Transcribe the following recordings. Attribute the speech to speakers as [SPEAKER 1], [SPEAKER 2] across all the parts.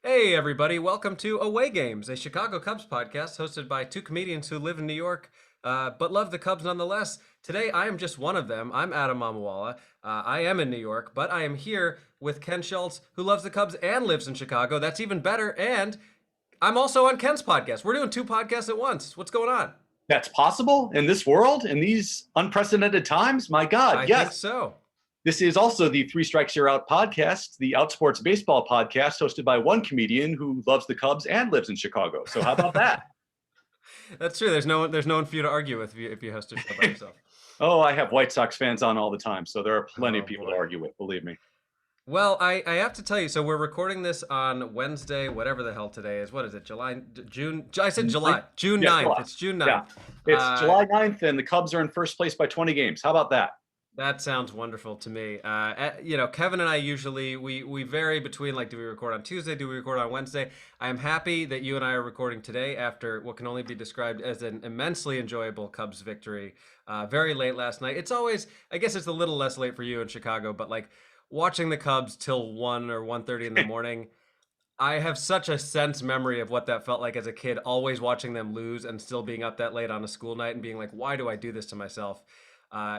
[SPEAKER 1] Hey, everybody, welcome to Away Games, a Chicago Cubs podcast hosted by two comedians who live in New York but love the Cubs nonetheless. Today, I am just one of them. I'm Adam Mamawala. I am in New York, but I am here with Ken Schultz, who loves the Cubs and lives in Chicago. That's even better. And I'm also on Ken's podcast. We're doing two podcasts at once. What's going on?
[SPEAKER 2] That's possible in this world, in these unprecedented times? My God,
[SPEAKER 1] I think
[SPEAKER 2] yes.
[SPEAKER 1] so.
[SPEAKER 2] This is also the Three Strikes You're Out podcast, the Outsports Baseball podcast, hosted by one comedian who loves the Cubs and lives in Chicago. So how about that?
[SPEAKER 1] That's true. There's no one for you to argue with if you host a show by yourself.
[SPEAKER 2] Oh, I have White Sox fans on all the time, so there are plenty
[SPEAKER 1] Oh
[SPEAKER 2] of people to
[SPEAKER 1] boy.
[SPEAKER 2] argue with, believe me.
[SPEAKER 1] Well, I have to tell you, so we're recording this on Wednesday, whatever the hell today is. What is it? June? I said July. June
[SPEAKER 2] Yeah,
[SPEAKER 1] 9th.
[SPEAKER 2] July.
[SPEAKER 1] It's June
[SPEAKER 2] Yeah.
[SPEAKER 1] 9th.
[SPEAKER 2] It's July 9th, and the Cubs are in first place by 20 games. How about that?
[SPEAKER 1] That sounds wonderful to me. Kevin and I usually we vary between like, do we record on Tuesday? Do we record on Wednesday? I am happy that you and I are recording today after what can only be described as an immensely enjoyable Cubs victory. Very late last night. It's always, I guess it's a little less late for you in Chicago, but like watching the Cubs till 1 or 1:30 in the morning. I have such a sense memory of what that felt like as a kid, always watching them lose and still being up that late on a school night and being like, why do I do this to myself?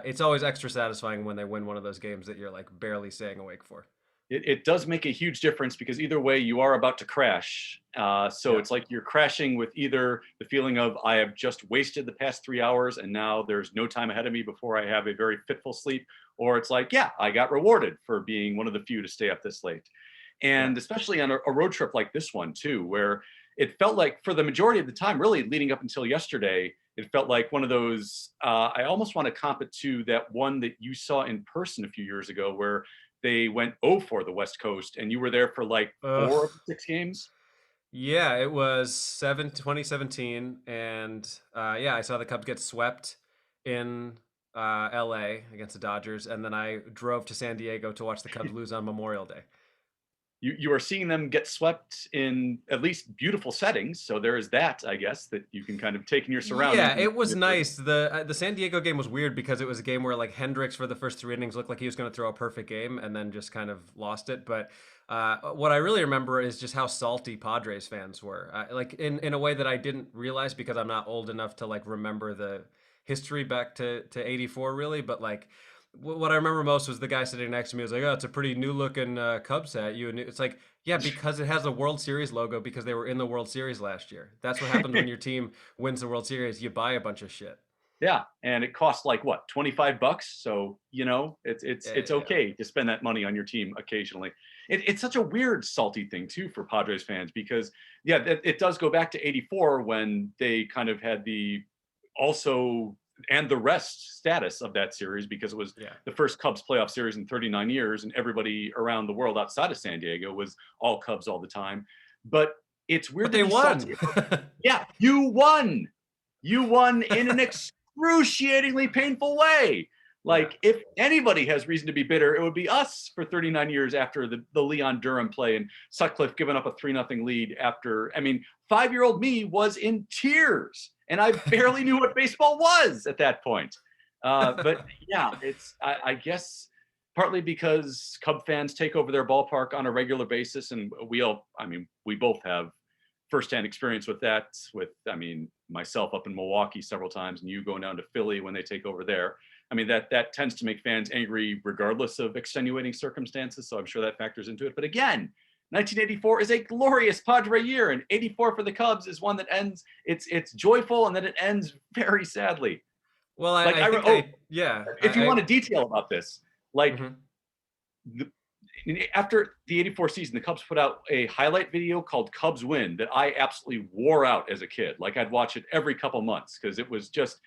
[SPEAKER 1] It's always extra satisfying when they win one of those games that you're like barely staying awake for.
[SPEAKER 2] It does make a huge difference because either way you are about to crash. So
[SPEAKER 1] Yeah.
[SPEAKER 2] it's like you're crashing with either the feeling of I have just wasted the past 3 hours and now there's no time ahead of me before I have a very fitful sleep, or it's like, yeah, I got rewarded for being one of the few to stay up this late.
[SPEAKER 1] Yeah.
[SPEAKER 2] And especially on a road trip like this one too, where it felt like for the majority of the time, really leading up until yesterday, it felt like one of those. I almost want to comp it to that one that you saw in person a few years ago, where they went 0 for the West Coast, and you were there for like
[SPEAKER 1] Ugh.
[SPEAKER 2] 4 of the 6 games.
[SPEAKER 1] Yeah, it was 2017, and yeah, I saw the Cubs get swept in LA against the Dodgers, and then I drove to San Diego to watch the Cubs lose on Memorial Day.
[SPEAKER 2] You are seeing them get swept in at least beautiful settings. So there is that, I guess, that you can kind of take in your surroundings.
[SPEAKER 1] Yeah, it was nice. The San Diego game was weird because it was a game where like Hendricks for the first three innings looked like he was going to throw a perfect game and then just kind of lost it. But what I really remember is just how salty Padres fans were, like in a way that I didn't realize because I'm not old enough to like remember the history back to '84 really. But like what I remember most was the guy sitting next to me was like, "Oh, it's a pretty new looking Cubs hat." It's like, yeah, because it has a World Series logo because they were in the World Series last year. That's what happens when your team wins the World Series. You buy a bunch of shit.
[SPEAKER 2] Yeah, and it costs like what, $25? So it's
[SPEAKER 1] Yeah.
[SPEAKER 2] okay to spend that money on your team occasionally. It's such a weird salty thing too for Padres fans because yeah, it does go back to '84 when they kind of had the also and the rest status of that series because it was
[SPEAKER 1] Yeah.
[SPEAKER 2] the first Cubs playoff series in 39 years, and everybody around the world outside of San Diego was all Cubs all the time. But it's
[SPEAKER 1] But
[SPEAKER 2] weird to
[SPEAKER 1] they
[SPEAKER 2] be salty.
[SPEAKER 1] won.
[SPEAKER 2] Yeah, you won. You won in an excruciatingly painful way.
[SPEAKER 1] Yeah.
[SPEAKER 2] Like, if anybody has reason to be bitter, it would be us for 39 years after the Leon Durham play and Sutcliffe giving up a 3-0 lead after, I mean, 5-year-old me was in tears and I barely knew what baseball was at that point. But yeah, I guess, partly because Cub fans take over their ballpark on a regular basis. And we both have firsthand experience with that. I mean, myself up in Milwaukee several times, and you going down to Philly when they take over there. I mean, that tends to make fans angry regardless of extenuating circumstances. So I'm sure that factors into it. But again, 1984 is a glorious Padre year, and '84 for the Cubs is one that ends. It's joyful, and then it ends very sadly.
[SPEAKER 1] Well,
[SPEAKER 2] Like
[SPEAKER 1] yeah.
[SPEAKER 2] if you want a detail about this, like
[SPEAKER 1] Mhm.
[SPEAKER 2] the, after the '84 season, the Cubs put out a highlight video called Cubs Win that I absolutely wore out as a kid. Like, I'd watch it every couple months because it was just,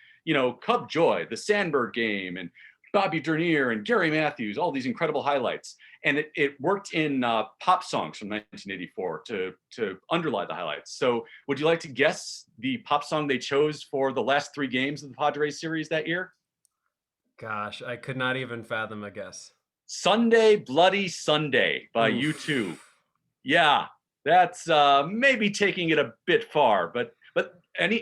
[SPEAKER 2] Cub Joy, the Sandberg game, and Bobby Dernier and Gary Matthews, all these incredible highlights. And it worked in pop songs from 1984 to underlie the highlights. So would you like to guess the pop song they chose for the last 3 games of the Padres series that year?
[SPEAKER 1] Gosh, I could not even fathom a guess.
[SPEAKER 2] Sunday Bloody Sunday by U2.
[SPEAKER 1] Oof.
[SPEAKER 2] Yeah, that's maybe taking it a bit far, but
[SPEAKER 1] Yeah.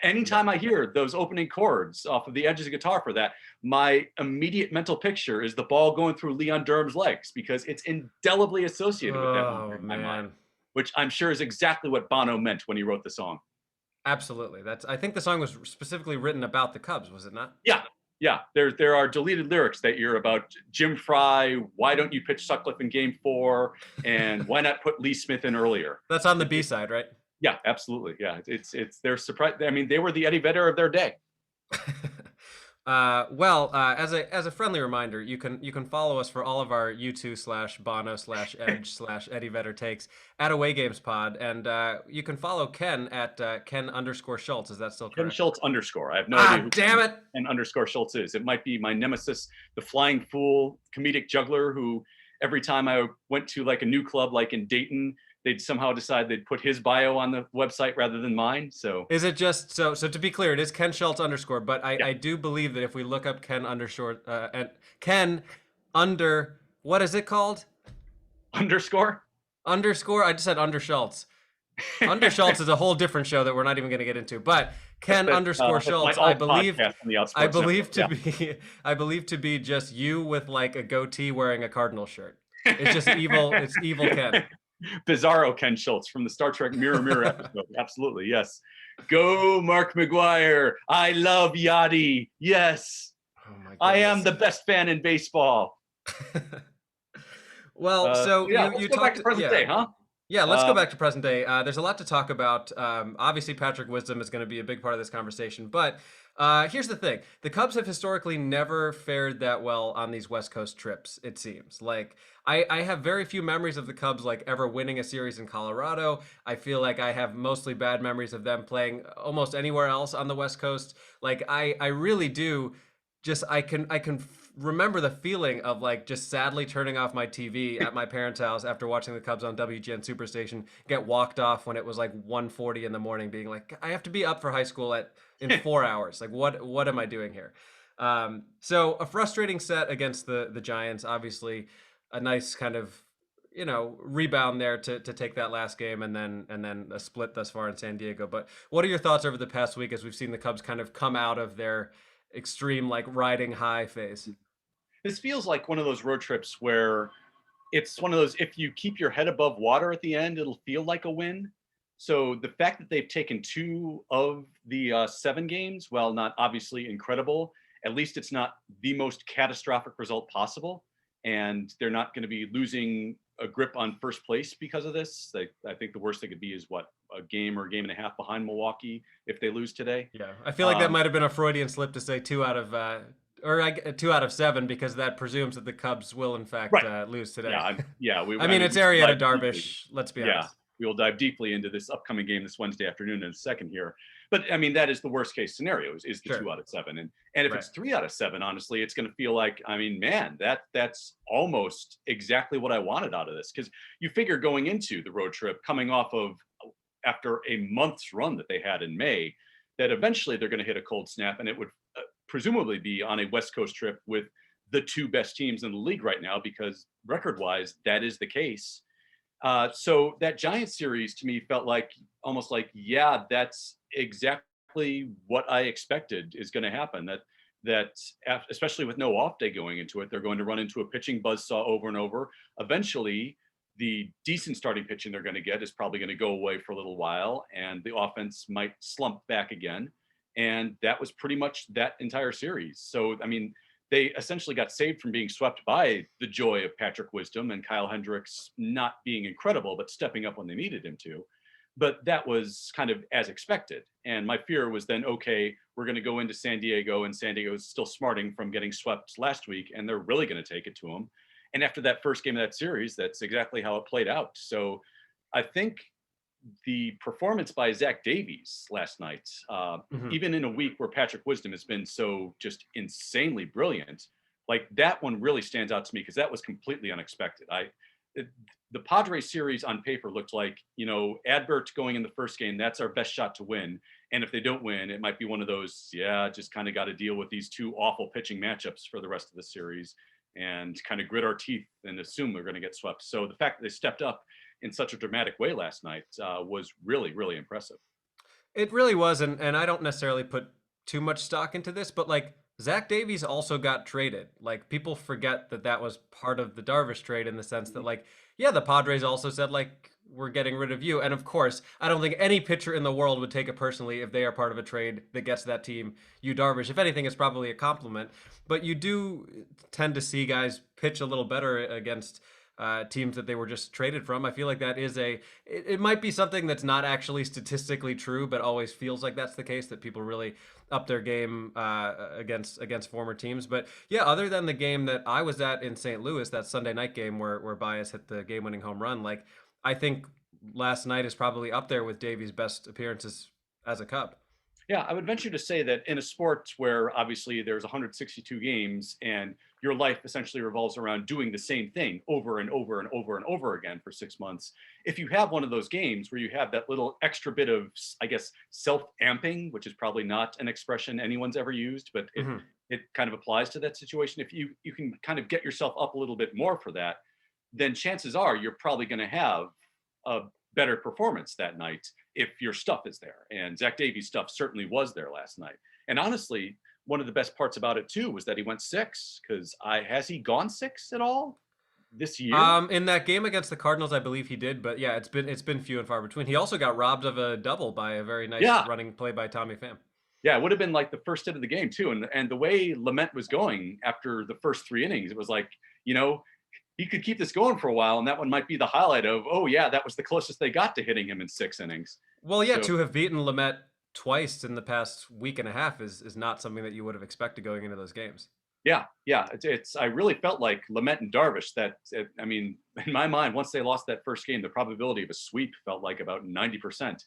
[SPEAKER 2] anytime I hear those opening chords off of the edges of guitar for that, my immediate mental picture is the ball going through Leon Durham's legs because it's indelibly associated with that moment
[SPEAKER 1] Oh
[SPEAKER 2] in my mind.
[SPEAKER 1] man.
[SPEAKER 2] which I'm sure is exactly what Bono meant when he wrote the song.
[SPEAKER 1] Absolutely. I think the song was specifically written about the Cubs, was it not?
[SPEAKER 2] Yeah, yeah. There are deleted lyrics that year about Jim Fry. Why don't you pitch Sutcliffe in Game 4? And why not put Lee Smith in earlier?
[SPEAKER 1] That's on the B side, right?
[SPEAKER 2] Yeah, absolutely. Yeah, it's they're surprised. I mean, they were the Eddie Vedder of their day.
[SPEAKER 1] As a friendly reminder, you can follow us for all of our U2 /Bono/Edge/Eddie Vedder takes at Away Games Pod, and you can follow Ken at Ken_Schultz. Is that still
[SPEAKER 2] Ken
[SPEAKER 1] correct?
[SPEAKER 2] Schultz underscore. I have no idea who
[SPEAKER 1] Damn it!
[SPEAKER 2] Ken underscore Schultz is. It might be my nemesis, the flying fool, comedic juggler who every time I went to like a new club, like in Dayton, they'd somehow decide they'd put his bio on the website rather than mine. So
[SPEAKER 1] Is it just so? So to be clear, it is Ken Schultz underscore. But
[SPEAKER 2] yeah.
[SPEAKER 1] I do believe that if we look up Ken underscore and Ken under what is it called?
[SPEAKER 2] Underscore?
[SPEAKER 1] Underscore. I just said under Schultz. Under Schultz is a whole different show that we're not even going to get into. But Ken underscore Schultz, I believe I believe to be just you with like a goatee wearing a Cardinal shirt. It's just evil. It's evil Ken.
[SPEAKER 2] Bizarro Ken Schultz from the Star Trek Mirror Mirror episode. Absolutely, yes. Go Mark McGwire. I love Yachty. Yes.
[SPEAKER 1] Oh my
[SPEAKER 2] I am the best fan in baseball.
[SPEAKER 1] Well, so
[SPEAKER 2] yeah,
[SPEAKER 1] you
[SPEAKER 2] go
[SPEAKER 1] talked
[SPEAKER 2] back to present day, huh?
[SPEAKER 1] Yeah, let's go back to present day. There's a lot to talk about. Obviously, Patrick Wisdom is going to be a big part of this conversation. But here's the thing. The Cubs have historically never fared that well on these West Coast trips, it seems. Like, I have very few memories of the Cubs, like, ever winning a series in Colorado. I feel like I have mostly bad memories of them playing almost anywhere else on the West Coast. Like, I really do just, I can remember the feeling of like just sadly turning off my TV at my parents' house after watching the Cubs on WGN Superstation, get walked off when it was like 1:40 in the morning, being like, I have to be up for high school in 4 hours. Like, what am I doing here? So a frustrating set against the Giants. Obviously, a nice kind of rebound there to take that last game, and then a split thus far in San Diego. But what are your thoughts over the past week as we've seen the Cubs kind of come out of their extreme like riding high phase?
[SPEAKER 2] This feels like one of those road trips where it's one of those, if you keep your head above water at the end, it'll feel like a win. So the fact that they've taken 2 of the 7 games, well, not obviously incredible, at least it's not the most catastrophic result possible. And they're not going to be losing a grip on first place because of this. I think the worst they could be is what, a game or a game and a half behind Milwaukee if they lose today.
[SPEAKER 1] Yeah, I feel like that might have been a Freudian slip to say 2 out of 2 out of 7, because that presumes that the Cubs will in fact lose today.
[SPEAKER 2] Yeah.
[SPEAKER 1] I mean, it's Arrieta Darvish. Let's be honest.
[SPEAKER 2] We will dive deeply into this upcoming game this Wednesday afternoon in a second here. But I mean, that is the worst case scenario is the 2 out of 7. And if it's 3 out of 7, honestly, it's going to feel like, I mean, man, that's almost exactly what I wanted out of this. Because you figure going into the road trip, coming off of after a month's run that they had in May, that eventually they're going to hit a cold snap, and it would presumably be on a West Coast trip with the 2 best teams in the league right now, because record-wise, that is the case. So that Giants series to me felt like almost like, yeah, that's exactly what I expected is going to happen. That especially with no off day going into it, they're going to run into a pitching buzzsaw over and over. Eventually, the decent starting pitching they're going to get is probably going to go away for a little while, and the offense might slump back again. And that was pretty much that entire series. So, I mean, they essentially got saved from being swept by the joy of Patrick Wisdom and Kyle Hendricks not being incredible, but stepping up when they needed him to. But that was kind of as expected. And my fear was then, okay, we're going to go into San Diego, and San Diego is still smarting from getting swept last week, and they're really going to take it to them. And after that first game of that series, that's exactly how it played out. So I think the performance by Zach Davies last night, even in a week where Patrick Wisdom has been so just insanely brilliant, like that one really stands out to me because that was completely unexpected. The Padres series on paper looked like, Adbert going in the first game, that's our best shot to win. And if they don't win, it might be one of those, just kind of got to deal with these 2 awful pitching matchups for the rest of the series and kind of grit our teeth and assume we're going to get swept. So the fact that they stepped up in such a dramatic way last night was really, really impressive.
[SPEAKER 1] It really was, and I don't necessarily put too much stock into this, but like Zach Davies also got traded. Like people forget that that was part of the Darvish trade in the sense that
[SPEAKER 2] Mhm.
[SPEAKER 1] like yeah, the Padres also said like we're getting rid of you. And of course, I don't think any pitcher in the world would take it personally if they are part of a trade that gets that team you Darvish. If anything, it's probably a compliment. But you do tend to see guys pitch a little better against teams that they were just traded from. I feel like that is it might be something that's not actually statistically true, but always feels like that's the case, that people really up their game against former teams. But yeah, other than the game that I was at in St. Louis, that Sunday night game where Baez hit the game winning home run, like I think last night is probably up there with Davies' best appearances as a Cub.
[SPEAKER 2] Yeah, I would venture to say that in a sport where obviously there's 162 games and your life essentially revolves around doing the same thing over and over and over and over again for 6 months, if you have one of those games where you have that little extra bit of, I guess, self-amping, which is probably not an expression anyone's ever used, but it
[SPEAKER 1] Mm-hmm.
[SPEAKER 2] it kind of applies to that situation. If you can kind of get yourself up a little bit more for that, then chances are you're probably going to have a better performance that night if your stuff is there. And Zach Davies' stuff certainly was there last night. And honestly, one of the best parts about it too was that he went six. Because I has he gone six at all this year?
[SPEAKER 1] In that game against the Cardinals, I believe he did, but yeah, it's been few and far between. He also got robbed of a double by a very nice
[SPEAKER 2] Yeah,
[SPEAKER 1] running play by Tommy Pham.
[SPEAKER 2] yeah, it would have been like the first hit of the game too. And the way Lament was going after the first three innings, it was like, you know, he could keep this going for a while, and that one might be the highlight of, oh yeah, that was the closest they got to hitting him in 6 innings.
[SPEAKER 1] Well, yeah,
[SPEAKER 2] So
[SPEAKER 1] to have beaten Lamette twice in the past week and a half is not something that you would have expected going into those games.
[SPEAKER 2] yeah, yeah, it's I really felt like Lament and Darvish that I mean, in my mind, once they lost that first game, the probability of a sweep felt like about 90%.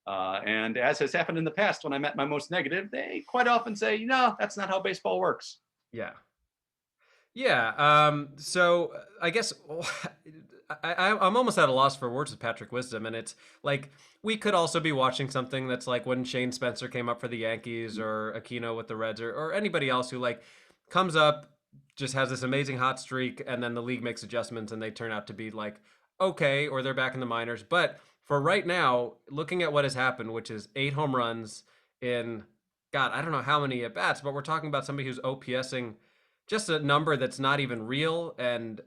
[SPEAKER 2] And as has happened in the past, when I met my most negative, they quite often say, no, that's not how baseball works.
[SPEAKER 1] Yeah. Yeah. So I guess I'm almost at a loss for words with Patrick Wisdom, and it's like we could also be watching something that's like when Shane Spencer came up for the Yankees, or Aquino with the Reds, or anybody else who like comes up, just has this amazing hot streak, and then the league makes adjustments, and they turn out to be like okay, or they're back in the minors. But for right now, looking at what has happened, which is 8 home runs in God, I don't know how many at bats, but we're talking about somebody who's OPSing just a number that's not even real. And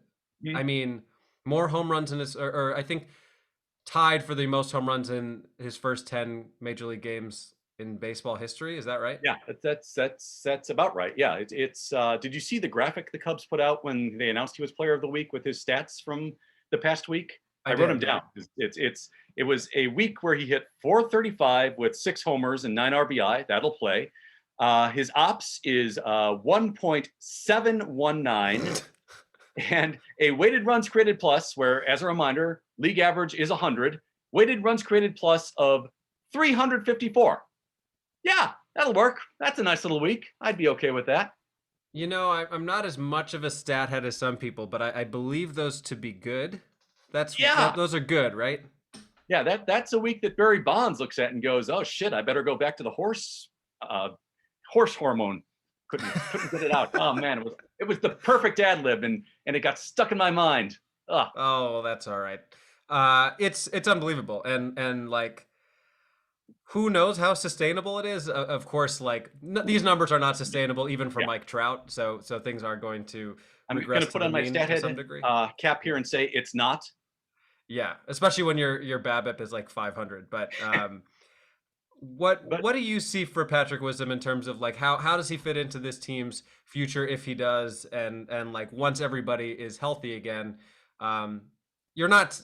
[SPEAKER 1] I
[SPEAKER 2] Mhm.
[SPEAKER 1] mean, more home runs in his, or I think tied for the most home runs in his first 10 major league games in baseball history. Is that right?
[SPEAKER 2] Yeah, that's about right. Yeah, it's. Did you see the graphic the Cubs put out when they announced he was Player of the Week with his stats from the past week?
[SPEAKER 1] I
[SPEAKER 2] I wrote him
[SPEAKER 1] did. Yeah.
[SPEAKER 2] down. It was a week where he hit 435 with 6 homers and 9 RBI. That'll play. His ops is 1.719 and a weighted runs created plus, where, as a reminder, league average is 100. Weighted runs created plus of 354. Yeah, that'll work. That's a nice little week. I'd be okay with that.
[SPEAKER 1] You know, I'm not as much of a stat head as some people, but I believe those to be good.
[SPEAKER 2] Yeah,
[SPEAKER 1] Those are good, right?
[SPEAKER 2] yeah. That's a week that Barry Bonds looks at and goes, "Oh shit, I better go back to the horse hormone." Couldn't get it out. Oh man, it was the perfect ad lib, and it got stuck in my mind. Ugh.
[SPEAKER 1] Oh, that's all right. It's unbelievable, and like who knows how sustainable it is? Of course, like these numbers are not sustainable even for
[SPEAKER 2] Yeah,
[SPEAKER 1] Mike Trout. So things are going to
[SPEAKER 2] I'm going
[SPEAKER 1] regress
[SPEAKER 2] to
[SPEAKER 1] to
[SPEAKER 2] put
[SPEAKER 1] the
[SPEAKER 2] on my
[SPEAKER 1] mean
[SPEAKER 2] stat
[SPEAKER 1] to some
[SPEAKER 2] head
[SPEAKER 1] degree.
[SPEAKER 2] cap here and say it's not.
[SPEAKER 1] Yeah, especially when your BABIP is like 500. But
[SPEAKER 2] But
[SPEAKER 1] what do you see for Patrick Wisdom in terms of like how does he fit into this team's future if he does, and like once everybody is healthy again, um, you're not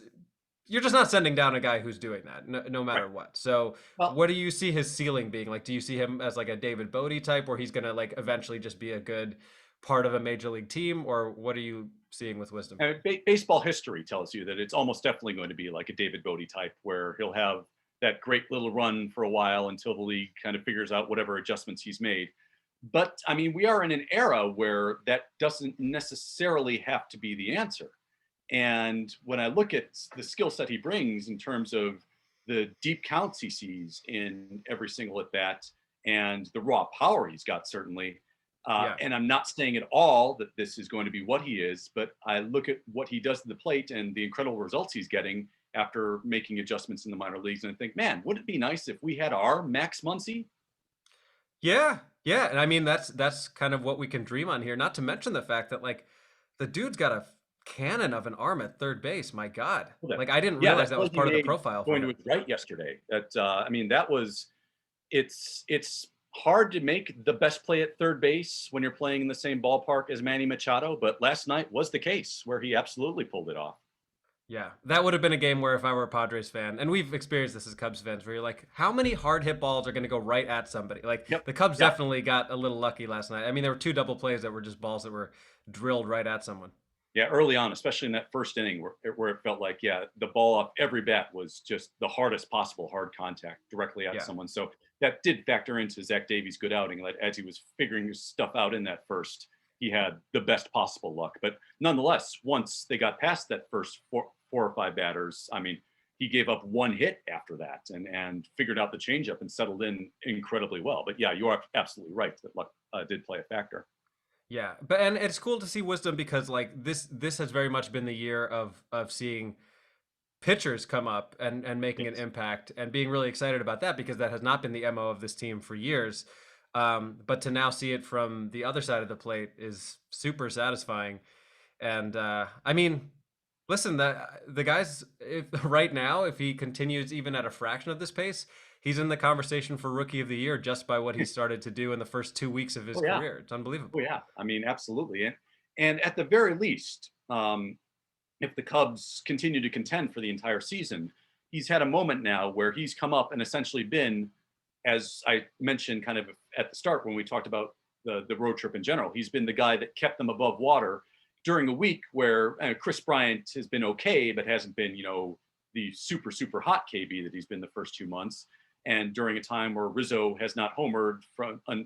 [SPEAKER 1] you're just not sending down a guy who's doing that, no
[SPEAKER 2] right.
[SPEAKER 1] matter what. So
[SPEAKER 2] Well,
[SPEAKER 1] what do you see his ceiling being? Like, do you see him as like a David Bodie type, where he's gonna like eventually just be a good part of a major league team, or what are you seeing with Wisdom?
[SPEAKER 2] baseball history tells you that it's almost definitely going to be like a David Bodie type, where he'll have that great little run for a while until the league kind of figures out whatever adjustments he's made. But I mean, we are in an era where that doesn't necessarily have to be the answer. And when I look at the skill set he brings in terms of the deep counts he sees in every single at bat and the raw power he's got, certainly.
[SPEAKER 1] Yeah.
[SPEAKER 2] And I'm not saying at all that this is going to be what he is, but I look at what he does to the plate and the incredible results he's getting after making adjustments in the minor leagues. And I think, man, would it be nice if we had our Max Muncy?
[SPEAKER 1] Yeah, Yeah, and I mean that's kind of what we can dream on here. Not to mention the fact that like the dude's got a cannon of an arm at third base. My God,
[SPEAKER 2] Well, that
[SPEAKER 1] like I didn't
[SPEAKER 2] yeah,
[SPEAKER 1] realize
[SPEAKER 2] that
[SPEAKER 1] that
[SPEAKER 2] play
[SPEAKER 1] was
[SPEAKER 2] he
[SPEAKER 1] part of the
[SPEAKER 2] made
[SPEAKER 1] profile for
[SPEAKER 2] going to
[SPEAKER 1] him.
[SPEAKER 2] his right yesterday, that, I mean, that was it's hard to make the best play at third base when you're playing in the same ballpark as Manny Machado, but last night was the case where he absolutely pulled it off.
[SPEAKER 1] Yeah, that would have been a game where if I were a Padres fan, and we've experienced this as Cubs fans, where you're like, how many hard hit balls are going to go right at somebody? Like
[SPEAKER 2] Yep.
[SPEAKER 1] the Cubs
[SPEAKER 2] Yeah.
[SPEAKER 1] definitely got a little lucky last night. I mean, there were two double plays that were just balls that were drilled right at someone.
[SPEAKER 2] Yeah, early on, especially in that first inning where it felt like, yeah, the ball off every bat was just the hardest possible hard contact directly at
[SPEAKER 1] Yeah,
[SPEAKER 2] someone. So that did factor into Zach Davies' good outing. Like as he was figuring his stuff out in that first, he had the best possible luck. But nonetheless, once they got past that first four or five batters, I mean, he gave up one hit after that and figured out the changeup and settled in incredibly well. But yeah, you are absolutely right that luck did play a factor.
[SPEAKER 1] yeah, but and it's cool to see Wisdom because like this has very much been the year of seeing pitchers come up and making an
[SPEAKER 2] Yes.
[SPEAKER 1] impact and being really excited about that because that has not been the MO of this team for years. But to now see it from the other side of the plate is super satisfying. And I mean, listen, the guy's if, right now, if he continues even at a fraction of this pace, he's in the conversation for Rookie of the Year just by what he started to do in the first 2 weeks of his
[SPEAKER 2] Oh yeah.
[SPEAKER 1] career. It's
[SPEAKER 2] Oh
[SPEAKER 1] unbelievable.
[SPEAKER 2] yeah, I mean, absolutely, and at the very least, if the Cubs continue to contend for the entire season, he's had a moment now where he's come up and essentially been, as I mentioned, kind of at the start when we talked about the road trip in general, he's been the guy that kept them above water during a week where Chris Bryant has been okay, but hasn't been, the super hot KB that he's been the first 2 months and during a time where Rizzo has not homered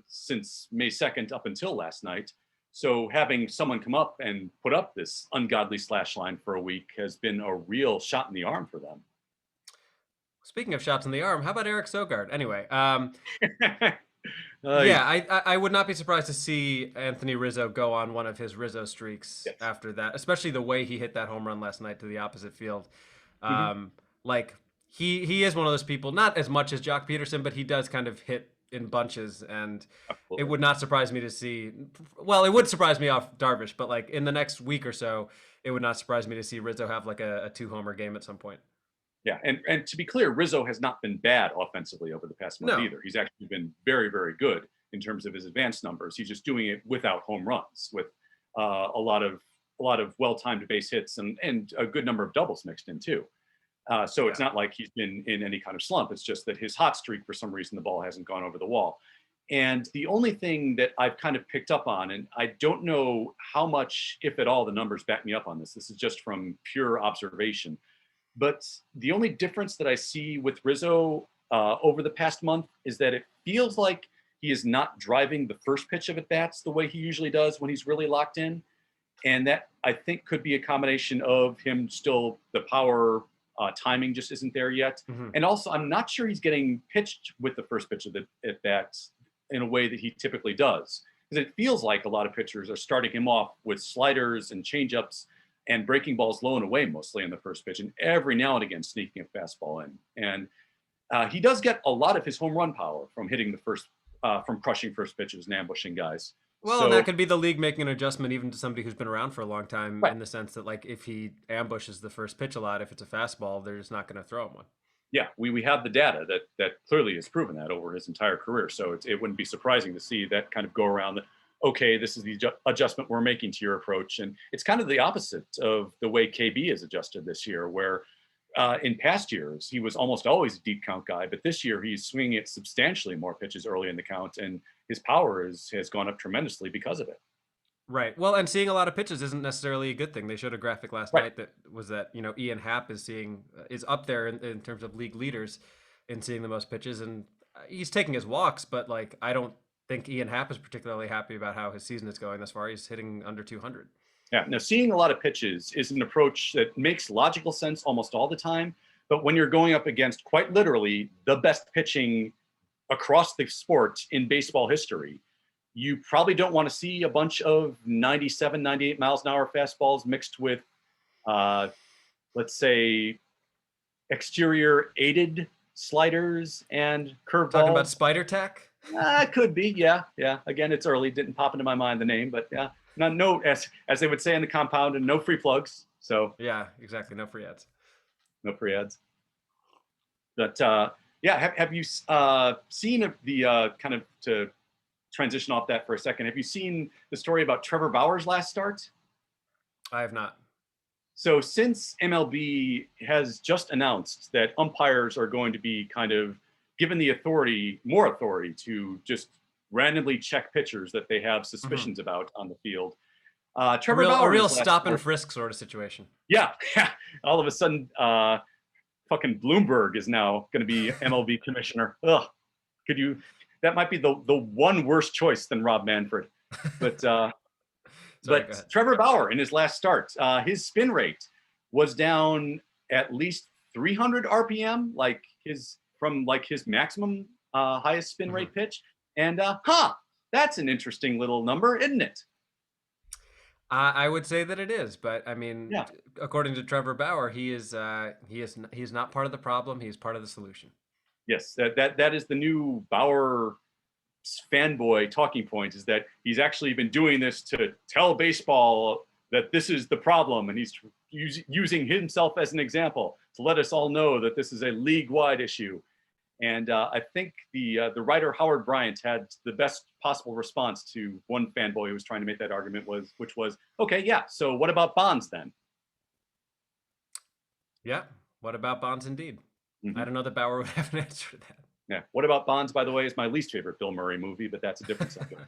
[SPEAKER 2] since May 2nd up until last night. So having someone come up and put up this ungodly slash line for a week has been a real shot in the arm for them.
[SPEAKER 1] Speaking of shots in the arm, how about Eric Sogard? Anyway,
[SPEAKER 2] uh,
[SPEAKER 1] yeah, I would not be surprised to see Anthony Rizzo go on one of his Rizzo streaks
[SPEAKER 2] yes.
[SPEAKER 1] after that, especially the way he hit that home run last night to the opposite field.
[SPEAKER 2] Mm-hmm.
[SPEAKER 1] Like he is one of those people, not as much as Jock Peterson, but he does kind of hit in bunches, and it
[SPEAKER 2] Absolutely.
[SPEAKER 1] would not surprise me to see. Well, it would surprise me off Darvish, but like in the next week or so, it would not surprise me to see Rizzo have like a two homer game at some point.
[SPEAKER 2] Yeah, and to be clear, Rizzo has not been bad offensively over the past month
[SPEAKER 1] No,
[SPEAKER 2] either. He's actually been very good in terms of his advanced numbers. He's just doing it without home runs, with a lot of well-timed base hits and a good number of doubles mixed in too. So it's
[SPEAKER 1] yeah,
[SPEAKER 2] not like he's been in any kind of slump. It's just that his hot streak, for some reason, the ball hasn't gone over the wall. And the only thing that I've kind of picked up on, and I don't know how much, if at all, the numbers back me up on this. This is just from pure observation. But the only difference that I see with Rizzo over the past month is that it feels like he is not driving the first pitch of at bats the way he usually does when he's really locked in. And that I think could be a combination of him still, the power timing just isn't there yet.
[SPEAKER 1] hmm
[SPEAKER 2] And also, I'm not sure he's getting pitched with the first pitch of the at bats in a way that he typically does. Because it feels like a lot of pitchers are starting him off with sliders and changeups and breaking balls low and away mostly in the first pitch, and every now and again sneaking a fastball in. And he does get a lot of his home run power from hitting the first, from crushing first pitches and ambushing guys.
[SPEAKER 1] Well, and that
[SPEAKER 2] So,
[SPEAKER 1] could be the league making an adjustment even to somebody who's been around for a long time
[SPEAKER 2] right.
[SPEAKER 1] in the sense that like if he ambushes the first pitch a lot, if it's a fastball, they're just not going to throw him one.
[SPEAKER 2] Yeah, we have the data that clearly has proven that over his entire career. So it wouldn't be surprising to see that kind of go around. That okay, this is the adjustment we're making to your approach, and it's kind of the opposite of the way KB has adjusted this year, where in past years he was almost always a deep count guy, but this year he's swinging it substantially more pitches early in the count, and his power has gone up tremendously because of it.
[SPEAKER 1] Right. Well, and seeing a lot of pitches isn't necessarily a good thing. They showed a graphic last
[SPEAKER 2] Right.
[SPEAKER 1] night that was that Ian Happ is up there in terms of league leaders in seeing the most pitches, and he's taking his walks, but like I don't think Ian Happ is particularly happy about how his season is going thus far. He's hitting under 200.
[SPEAKER 2] Yeah. Now, seeing a lot of pitches is an approach that makes logical sense almost all the time. But when you're going up against quite literally the best pitching across the sport in baseball history, you probably don't want to see a bunch of 97, 98 miles an hour fastballs mixed with, uh, let's say, exterior aided sliders and
[SPEAKER 1] Talking about
[SPEAKER 2] curveballs.
[SPEAKER 1] spider tack.
[SPEAKER 2] Could be, yeah, yeah. Again, it's early. Didn't pop into my mind the name, but yeah, no, as they would say in the compound, and no free plugs. So
[SPEAKER 1] Yeah, exactly. No free ads.
[SPEAKER 2] no free ads. But yeah, have you seen the kind of to transition off that for a second? Have you seen the story about Trevor Bauer's last start?
[SPEAKER 1] I have not.
[SPEAKER 2] So since MLB has just announced that umpires are going to be kind of given the authority, more authority to just randomly check pitchers that they have
[SPEAKER 1] Hmm.
[SPEAKER 2] suspicions about on the field,
[SPEAKER 1] A
[SPEAKER 2] Trevor
[SPEAKER 1] real, a
[SPEAKER 2] Bauer in
[SPEAKER 1] real
[SPEAKER 2] his last
[SPEAKER 1] stop and
[SPEAKER 2] start,
[SPEAKER 1] frisk sort of situation.
[SPEAKER 2] yeah, all of a sudden, fucking Bloomberg is now going to be MLB commissioner. Ugh, could you? That might be the one worse choice than Rob Manfred, but
[SPEAKER 1] Sorry, go ahead.
[SPEAKER 2] Trevor Bauer in his last start, his spin rate was down at least 300 RPM, like his maximum highest spin
[SPEAKER 1] Hmm.
[SPEAKER 2] rate pitch. And that's an interesting little number, isn't it?
[SPEAKER 1] I would say that it is, but I mean,
[SPEAKER 2] Yeah.
[SPEAKER 1] according to Trevor Bauer, he's not part of the problem. He's part of the solution.
[SPEAKER 2] Yes, that is the new Bauer fanboy talking point, is that he's actually been doing this to tell baseball that this is the problem, and he's using himself as an example to let us all know that this is a league-wide issue. And I think the writer Howard Bryant had the best possible response to one fanboy who was trying to make that argument, which was, okay, yeah, so what about Bonds then?
[SPEAKER 1] Yeah. What about Bonds indeed? I
[SPEAKER 2] Mm-hmm.
[SPEAKER 1] don't know that Bauer would have an answer to that.
[SPEAKER 2] Yeah. What about Bonds, by the way, is my least favorite Bill Murray movie, but that's a different subject.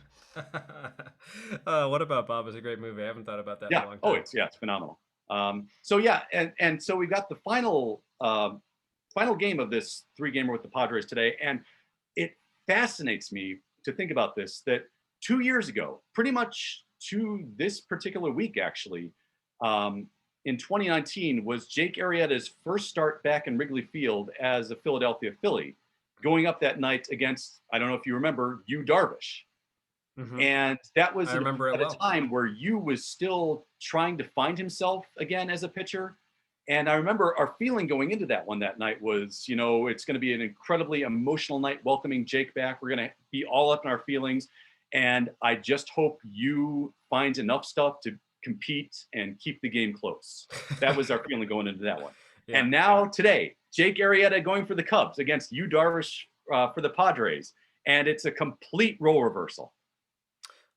[SPEAKER 1] What about Bob is a great movie. I haven't thought about that in
[SPEAKER 2] Yeah.
[SPEAKER 1] a long
[SPEAKER 2] Oh,
[SPEAKER 1] time.
[SPEAKER 2] it's phenomenal. So yeah, and so we got the final game of this 3-gamer with the Padres today, and it fascinates me to think about this, that 2 years ago, pretty much to this particular week actually, in 2019 was Jake Arrieta's first start back in Wrigley Field as a Philadelphia Philly, going up that night against, I don't know if you remember, Yu Darvish.
[SPEAKER 1] Hmm.
[SPEAKER 2] And that was
[SPEAKER 1] I remember it
[SPEAKER 2] at a
[SPEAKER 1] well.
[SPEAKER 2] time where Yu was still trying to find himself again as a pitcher. And I remember our feeling going into that one that night was, it's going to be an incredibly emotional night welcoming Jake back. We're going to be all up in our feelings. And I just hope Yu finds enough stuff to compete and keep the game close. That was our feeling going into that one.
[SPEAKER 1] Yeah.
[SPEAKER 2] And now today, Jake Arrieta going for the Cubs against Yu Darvish for the Padres. And it's a complete role reversal.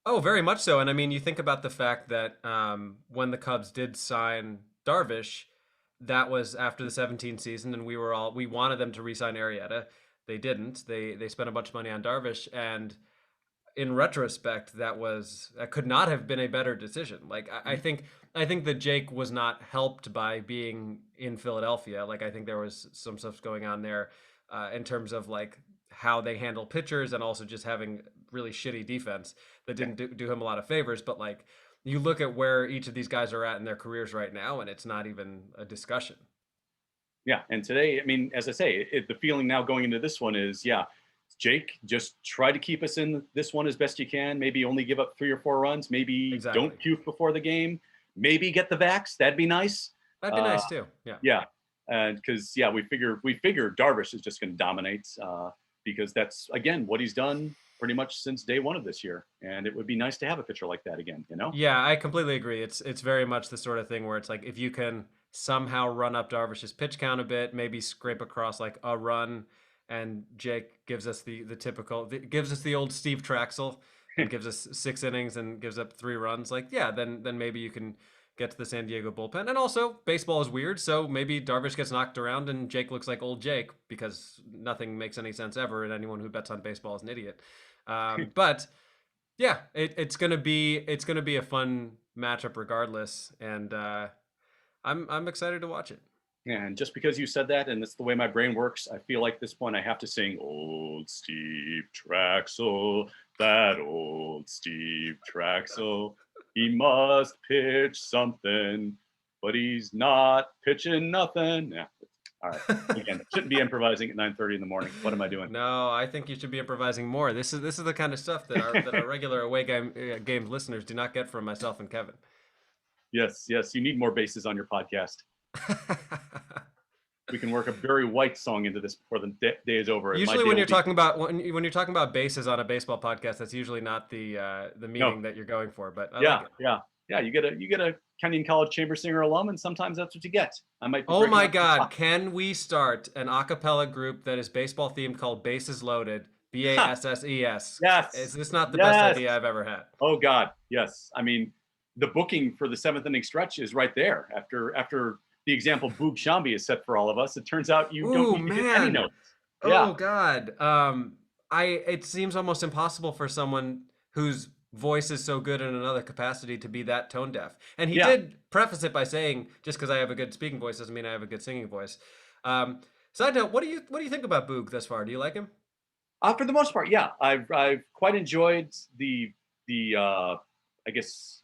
[SPEAKER 1] Oh, very much so. And I mean, you think about the fact that when the Cubs did sign Darvish, that was after the 17 season, and we wanted them to re-sign Arrieta. They didn't. They spent a bunch of money on Darvish, and in retrospect, that could not have been a better decision. Like I think that Jake was not helped by being in Philadelphia. Like I think there was some stuff going on there in terms of like how they handle pitchers and also just having really shitty defense that
[SPEAKER 2] Yeah.
[SPEAKER 1] didn't do him a lot of favors. But like you look at where each of these guys are at in their careers right now, and it's not even a discussion.
[SPEAKER 2] Yeah, and today, I mean, as I say, the feeling now going into this one is, yeah, Jake, just try to keep us in this one as best you can. Maybe only give up 3 or 4 runs. Maybe
[SPEAKER 1] Exactly.
[SPEAKER 2] don't puke before the game. Maybe get the vax. That'd be nice.
[SPEAKER 1] That'd be
[SPEAKER 2] Uh,
[SPEAKER 1] nice too. Yeah.
[SPEAKER 2] yeah, and because we figure Darvish is just going to dominate because that's again what he's done pretty much since day one of this year, and it would be nice to have a pitcher like that again.
[SPEAKER 1] Yeah, I completely agree. It's very much the sort of thing where it's like if you can somehow run up Darvish's pitch count a bit, maybe scrape across like a run, and Jake gives us gives us the old Steve Traxel and gives us 6 innings and gives up 3 runs. Like yeah, then maybe you can get to the San Diego bullpen. And also baseball is weird, so maybe Darvish gets knocked around and Jake looks like old Jake because nothing makes any sense ever, and anyone who bets on baseball is an idiot. But yeah, it's gonna be a fun matchup regardless, and I'm excited to watch it.
[SPEAKER 2] And just because you said that, and it's the way my brain works, I feel like at this point I have to sing "Old Steve Traxel," that old Steve Traxel. He must pitch something, but he's not pitching nothing. Yeah. All right. Again, shouldn't be improvising at 9:30 in the morning. What am I doing?
[SPEAKER 1] No, I think you should be improvising more. This is the kind of stuff that our regular away game listeners do not get from myself and Kevin.
[SPEAKER 2] Yes, yes. You need more bases on your podcast. we can work a Barry White song into this before the day is over. My
[SPEAKER 1] Usually,
[SPEAKER 2] day
[SPEAKER 1] when
[SPEAKER 2] will
[SPEAKER 1] you're
[SPEAKER 2] be
[SPEAKER 1] talking about when you're talking about bases on a baseball podcast, that's usually not the
[SPEAKER 2] no.
[SPEAKER 1] meaning that you're going for. But I like
[SPEAKER 2] Yeah,
[SPEAKER 1] it.
[SPEAKER 2] yeah, yeah. You get a Kenyon College chamber singer alum, and sometimes that's what you get. I might be
[SPEAKER 1] Oh
[SPEAKER 2] breaking
[SPEAKER 1] my
[SPEAKER 2] up the
[SPEAKER 1] God!
[SPEAKER 2] clock.
[SPEAKER 1] Can we start an a cappella group that is baseball themed called Bases Loaded? BASSES. Is
[SPEAKER 2] Yes,
[SPEAKER 1] this not the best
[SPEAKER 2] yes.
[SPEAKER 1] idea I've ever had?
[SPEAKER 2] Oh God, yes. I mean, the booking for the seventh inning stretch is right there. After the example Boog Shambi is set for all of us, it turns out you don't
[SPEAKER 1] Oh
[SPEAKER 2] need to hit any
[SPEAKER 1] man!
[SPEAKER 2] notes. Yeah,
[SPEAKER 1] Oh God! It seems almost impossible for someone whose voice is so good in another capacity to be that tone deaf. And he
[SPEAKER 2] yeah.
[SPEAKER 1] did preface it by saying, "Just because I have a good speaking voice doesn't mean I have a good singing voice." Side note: what do you think about Boog thus far? Do you like him?
[SPEAKER 2] For the most part, yeah. I've quite enjoyed the I guess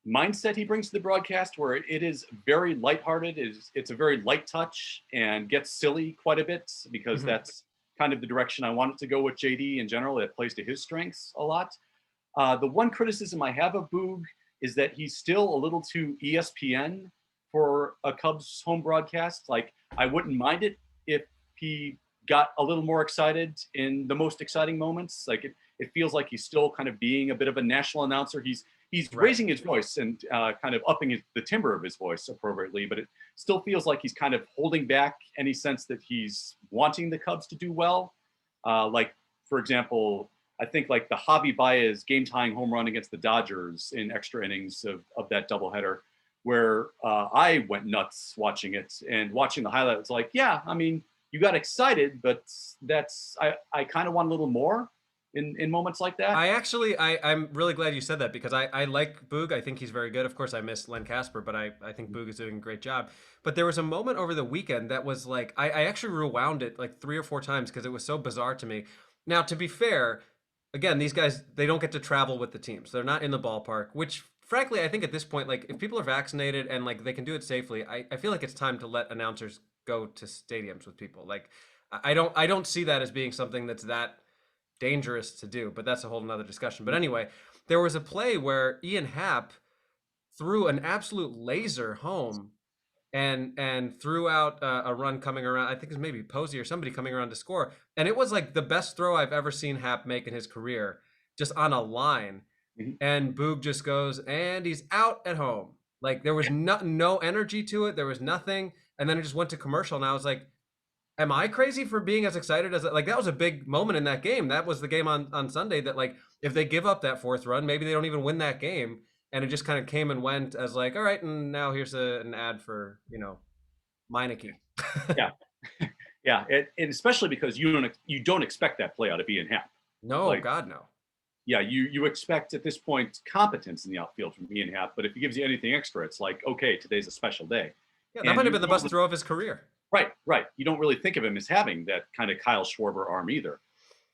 [SPEAKER 2] mindset he brings to the broadcast, where it is very lighthearted. It's a very light touch and gets silly quite a bit because
[SPEAKER 1] Mhm.
[SPEAKER 2] that's kind of the direction I want it to go with JD in general. It plays to his strengths a lot. The one criticism I have of Boog is that he's still a little too ESPN for a Cubs home broadcast. Like, I wouldn't mind it if he got a little more excited in the most exciting moments. Like, it feels like he's still kind of being a bit of a national announcer. He's
[SPEAKER 1] Right.
[SPEAKER 2] raising his voice and kind of upping the timbre of his voice appropriately, but it still feels like he's kind of holding back any sense that he's wanting the Cubs to do well. Like, for example, I think like the Javi Baez game tying home run against the Dodgers in extra innings of that doubleheader, where I went nuts watching it and watching the highlights. Like, yeah, I mean, you got excited, but I kind of want a little more in moments like that.
[SPEAKER 1] I'm really glad you said that because I like Boog. I think he's very good. Of course, I miss Len Casper, but I think Boog is doing a great job. But there was a moment over the weekend that was like I actually rewound it like 3 or 4 times because it was so bizarre to me. Now, to be fair, again, these guys they don't get to travel with the teams. They're not in the ballpark, which frankly I think at this point, like if people are vaccinated and like they can do it safely, I feel like it's time to let announcers go to stadiums with people. Like I don't see that as being something that's that dangerous to do, but that's a whole nother discussion. But anyway, there was a play where Ian Happ threw an absolute laser home and threw out a run coming around. I think it's maybe Posey or somebody coming around to score, and it was like the best throw I've ever seen Happ make in his career, just on a line.
[SPEAKER 2] Mhm.
[SPEAKER 1] And Boog just goes and he's out at home. Like there was no energy to it. There was nothing, and then it just went to commercial. And I was like, am I crazy for being as excited as like that was a big moment in that game. That was the game on Sunday that like if they give up that fourth run, maybe they don't even win that game. And it just kind of came and went as like, all right, and now here's an ad for Meineke.
[SPEAKER 2] Yeah, yeah, and especially because you don't expect that play out of Ian Happ.
[SPEAKER 1] No,
[SPEAKER 2] Like,
[SPEAKER 1] God no.
[SPEAKER 2] yeah, you expect at this point competence in the outfield from Ian Happ, but if he gives you anything extra, it's like, okay, today's a special day.
[SPEAKER 1] Yeah, that
[SPEAKER 2] And
[SPEAKER 1] might have
[SPEAKER 2] you
[SPEAKER 1] been the
[SPEAKER 2] don't
[SPEAKER 1] best throw of his career.
[SPEAKER 2] right, right. You don't really think of him as having that kind of Kyle Schwarber arm either.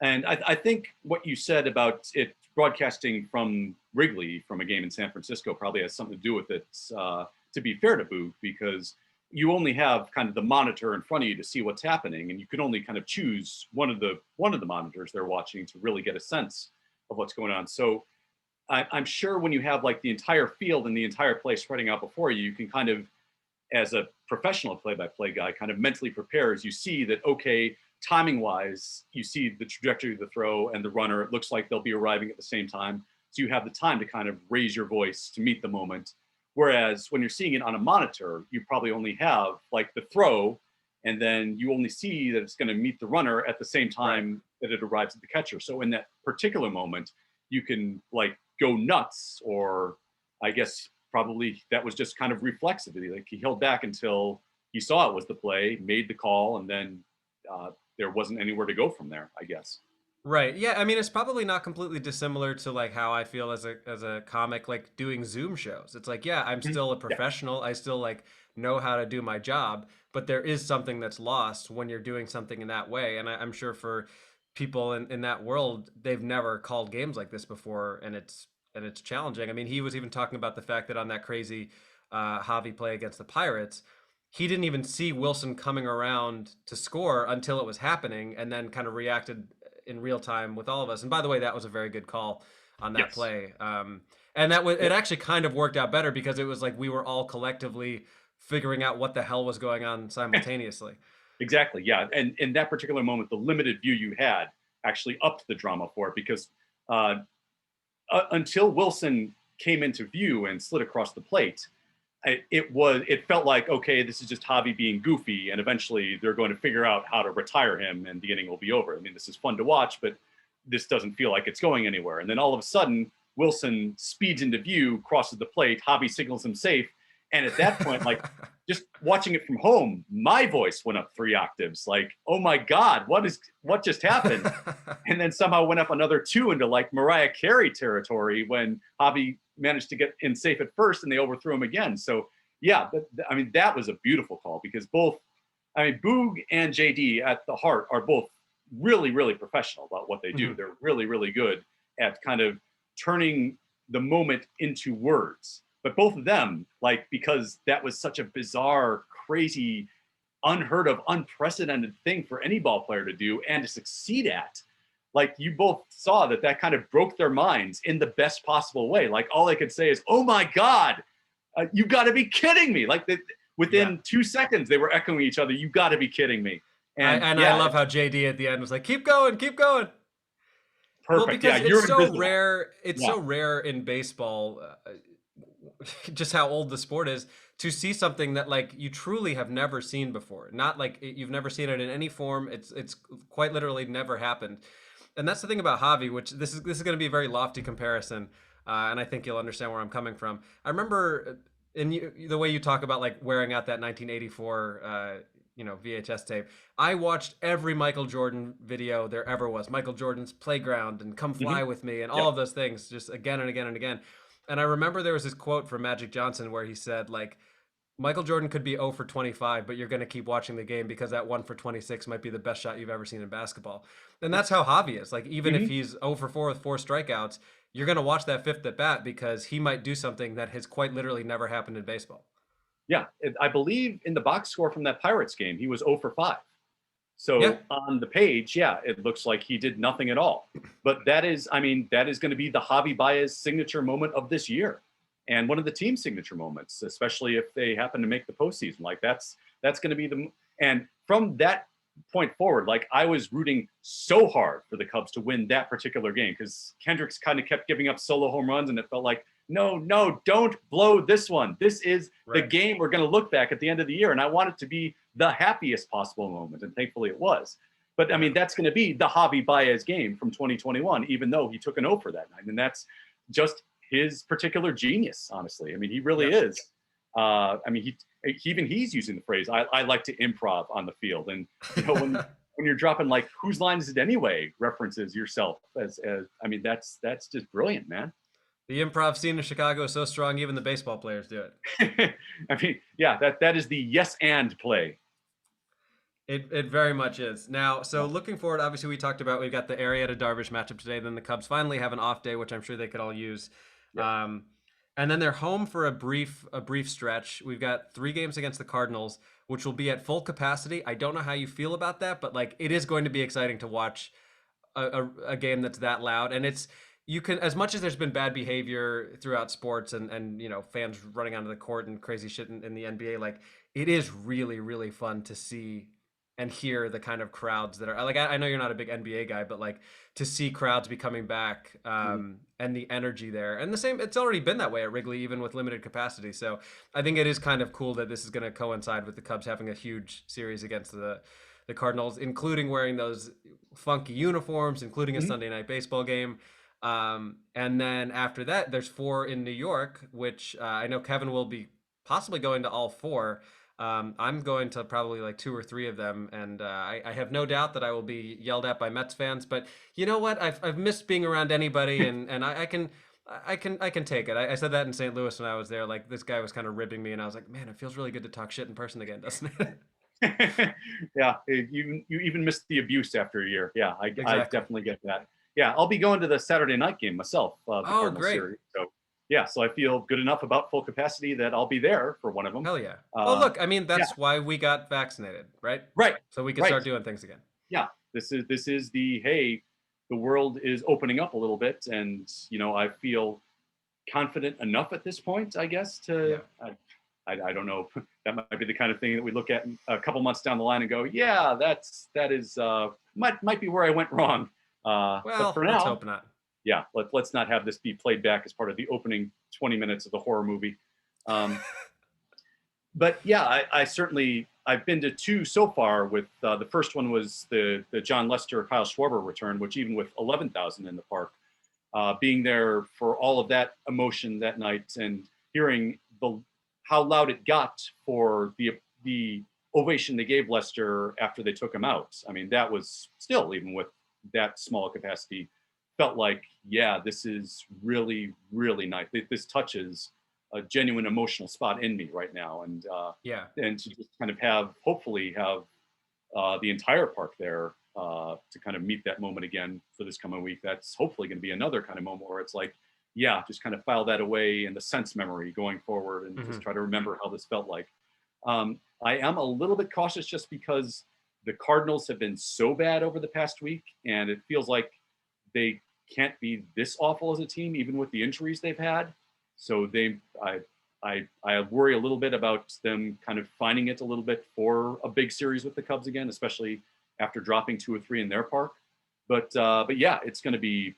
[SPEAKER 2] And I think what you said about it broadcasting from Wrigley from a game in San Francisco probably has something to do with it. To be fair to Boog, because you only have kind of the monitor in front of you to see what's happening, and you can only kind of choose one of the monitors they're watching to really get a sense of what's going on. So I'm sure when you have like the entire field and the entire play spreading out before you, you can kind of, as a professional play-by-play guy, kind of mentally prepare as you see that, okay, timing wise, you see the trajectory of the throw and the runner, it looks like they'll be arriving at the same time. So you have the time to kind of raise your voice to meet the moment. Whereas when you're seeing it on a monitor, you probably only have like the throw, and then you only see that it's going to meet the runner at the same
[SPEAKER 1] Right.
[SPEAKER 2] time that it arrives at the catcher. So in that particular moment, you can like go nuts, or I guess probably that was just kind of reflexively. Like he held back until he saw it was the play, made the call, and then there wasn't anywhere to go from there, I guess.
[SPEAKER 1] Right. Yeah. I mean, it's probably not completely dissimilar to like how I feel as a comic, like doing Zoom shows. It's like, yeah, I'm
[SPEAKER 2] Mhm.
[SPEAKER 1] still a
[SPEAKER 2] Yeah.
[SPEAKER 1] professional. I still like know how to do my job, but there is something that's lost when you're doing something in that way. And I'm sure for people in that world, they've never called games like this before, and it's challenging. I mean, he was even talking about the fact that on that crazy Javi play against the Pirates, he didn't even see Wilson coming around to score until it was happening, and then kind of reacted in real time with all of us. And by the way, that was a very good call on that
[SPEAKER 2] Yes.
[SPEAKER 1] play. And that was
[SPEAKER 2] Yeah.
[SPEAKER 1] it actually kind of worked out better because it was like we were all collectively figuring out what the hell was going on simultaneously.
[SPEAKER 2] Exactly. Yeah. And in that particular moment, the limited view you had actually upped the drama for it because uh, until Wilson came into view and slid across the plate, it felt like, okay, this is just Javi being goofy, and eventually they're going to figure out how to retire him, and the inning will be over. I mean, this is fun to watch, but this doesn't feel like it's going anywhere. And then all of a sudden, Wilson speeds into view, crosses the plate, Javi signals him safe, and at that point, like just watching it from home, my voice went up 3 octaves. Like, oh my God, what just happened? And then somehow went up another 2 into like Mariah Carey territory when Javi managed to get in safe at first and they overthrew him again. So yeah, I mean, that was a beautiful call because both, I mean, Boog and JD at the heart are both really, really professional about what they do.
[SPEAKER 1] Mhm.
[SPEAKER 2] They're really, really good at kind of turning the moment into words. But both of them, like, because that was such a bizarre, crazy, unheard of, unprecedented thing for any ball player to do and to succeed at. Like, you both saw that kind of broke their minds in the best possible way. Like, all they could say is, "Oh my God, you got to be kidding me!" Like,
[SPEAKER 1] Yeah.
[SPEAKER 2] within 2 seconds, they were echoing each other. You got to be kidding me! And
[SPEAKER 1] I
[SPEAKER 2] yeah,
[SPEAKER 1] love how JD at the end was like, "Keep going, keep going." Well,
[SPEAKER 2] perfect. Yeah,
[SPEAKER 1] because it's
[SPEAKER 2] you're
[SPEAKER 1] so
[SPEAKER 2] invisible.
[SPEAKER 1] rare. It's
[SPEAKER 2] Yeah.
[SPEAKER 1] so rare in baseball, just how old the sport is, to see something that like you truly have never seen before. Not like you've never seen it in any form. It's quite literally never happened. And that's the thing about Javi, which this is going to be a very lofty comparison, and I think you'll understand where I'm coming from. I remember the way you talk about like wearing out that 1984 VHS tape. I watched every Michael Jordan video there ever was. Michael Jordan's Playground and Come
[SPEAKER 2] Hmm.
[SPEAKER 1] Fly with Me and all
[SPEAKER 2] Yep.
[SPEAKER 1] of those things just again and again and again. And I remember there was this quote from Magic Johnson where he said like Michael Jordan could be 0 for 25, but you're going to keep watching the game because that 1 for 26 might be the best shot you've ever seen in basketball. And that's how Javi is. Like, even if
[SPEAKER 2] Hmm.
[SPEAKER 1] he's 0 for 4 with 4 strikeouts, you're going to watch that fifth at bat because he might do something that has quite literally never happened in baseball.
[SPEAKER 2] Yeah, I believe in the box score from that Pirates game, he was 0 for 5.
[SPEAKER 1] Yeah.
[SPEAKER 2] So on the page, yeah, it looks like he did nothing at all. But that is, I mean, that is going to be the Javi Baez signature moment of this year, and one of the team signature moments, especially if they happen to make the postseason. Like that's going to be the, and from that point forward, like I was rooting so hard for the Cubs to win that particular game because Kendricks kind of kept giving up solo home runs, and it felt like no, no, don't blow this one. This is the
[SPEAKER 1] Right.
[SPEAKER 2] game we're going to look back at the end of the year, and I want it to be the happiest possible moment, and thankfully it was. But I
[SPEAKER 1] Yeah.
[SPEAKER 2] mean, that's going to be the Javi Baez game from 2021, even though he took an O for that night, and that's just his particular genius. Honestly, I mean, he really
[SPEAKER 1] Yeah.
[SPEAKER 2] is. I mean, he's using the phrase I like to improv on the field, and you know when you're dropping like whose line is it anyway references yourself as I mean that's just brilliant, man.
[SPEAKER 1] The improv scene in Chicago is so strong, even the baseball players do it.
[SPEAKER 2] I mean, yeah, that is the yes and play.
[SPEAKER 1] It very much is. Now,
[SPEAKER 2] Yeah.
[SPEAKER 1] so looking forward, obviously we talked about we've got the Arrieta Darvish matchup today. Then the Cubs finally have an off day, which I'm sure they could all use.
[SPEAKER 2] Yep.
[SPEAKER 1] Um, and then they're home for a brief stretch. We've got 3 games against the Cardinals, which will be at full capacity. I don't know how you feel about that, but like it is going to be exciting to watch a game that's that loud. And it's you can as much as there's been bad behavior throughout sports and fans running onto the court and crazy shit in the NBA, like it is really really fun to see and hear the kind of crowds that are like I know you're not a big NBA guy, but like to see crowds be coming back
[SPEAKER 2] Mhm.
[SPEAKER 1] and the energy there and the same. It's already been that way at Wrigley, even with limited capacity. So I think it is kind of cool that this is going to coincide with the Cubs having a huge series against the Cardinals, including wearing those funky uniforms, including a
[SPEAKER 2] Mhm.
[SPEAKER 1] Sunday night baseball game. And then after that, there's 4 in New York, which I know Kevin will be possibly going to all 4. I'm going to probably like 2 or 3 of them, and I have no doubt that I will be yelled at by Mets fans. But you know what? I've missed being around anybody, and I can take it. I said that in St. Louis when I was there. Like this guy was kind of ribbing me, and I was like, man, it feels really good to talk shit in person again, doesn't it?
[SPEAKER 2] Yeah, you even missed the abuse after a year. Yeah, I
[SPEAKER 1] Exactly.
[SPEAKER 2] definitely get that. Yeah, I'll be going to the Saturday night game myself, the
[SPEAKER 1] Oh,
[SPEAKER 2] Cardinals
[SPEAKER 1] great.
[SPEAKER 2] series. So yeah, so I feel good enough about full capacity that I'll be there for one of them.
[SPEAKER 1] Hell yeah. Well,
[SPEAKER 2] Uh,
[SPEAKER 1] look, I mean,
[SPEAKER 2] yeah,
[SPEAKER 1] that's why we got vaccinated, right?
[SPEAKER 2] right,
[SPEAKER 1] So we could
[SPEAKER 2] right.
[SPEAKER 1] start doing things again.
[SPEAKER 2] Yeah, this is the hey, the world is opening up a little bit, and I feel confident enough at this point, I guess, to
[SPEAKER 1] Yeah.
[SPEAKER 2] I don't know. That might be the kind of thing that we look at a couple months down the line and go, yeah, that is might be where I went wrong. But
[SPEAKER 1] Well,
[SPEAKER 2] for
[SPEAKER 1] let's
[SPEAKER 2] now,
[SPEAKER 1] hope not.
[SPEAKER 2] yeah, let's not have this be played back as part of the opening 20 minutes of the horror movie. Um, but yeah, I certainly I've been to two so far. With the first one was the John Lester Kyle Schwarber return, which even with 11,000 in the park, being there for all of that emotion that night and hearing the how loud it got for the ovation they gave Lester after they took him out. I mean, that was still, even with that small capacity, felt like, yeah, this is really really nice. This touches a genuine emotional spot in me right now,
[SPEAKER 1] Yeah.
[SPEAKER 2] and to just kind of have hopefully have the entire park there to kind of meet that moment again for this coming week. That's hopefully going to be another kind of moment where it's like, yeah, just kind of file that away in the sense memory going forward and just
[SPEAKER 1] Hmm.
[SPEAKER 2] try to remember how this felt like. I am a little bit cautious just because the Cardinals have been so bad over the past week, and it feels like they can't be this awful as a team, even with the injuries they've had. So I worry a little bit about them kind of finding it a little bit for a big series with the Cubs again, especially after dropping 2 or 3 in their park. But yeah, it's going to be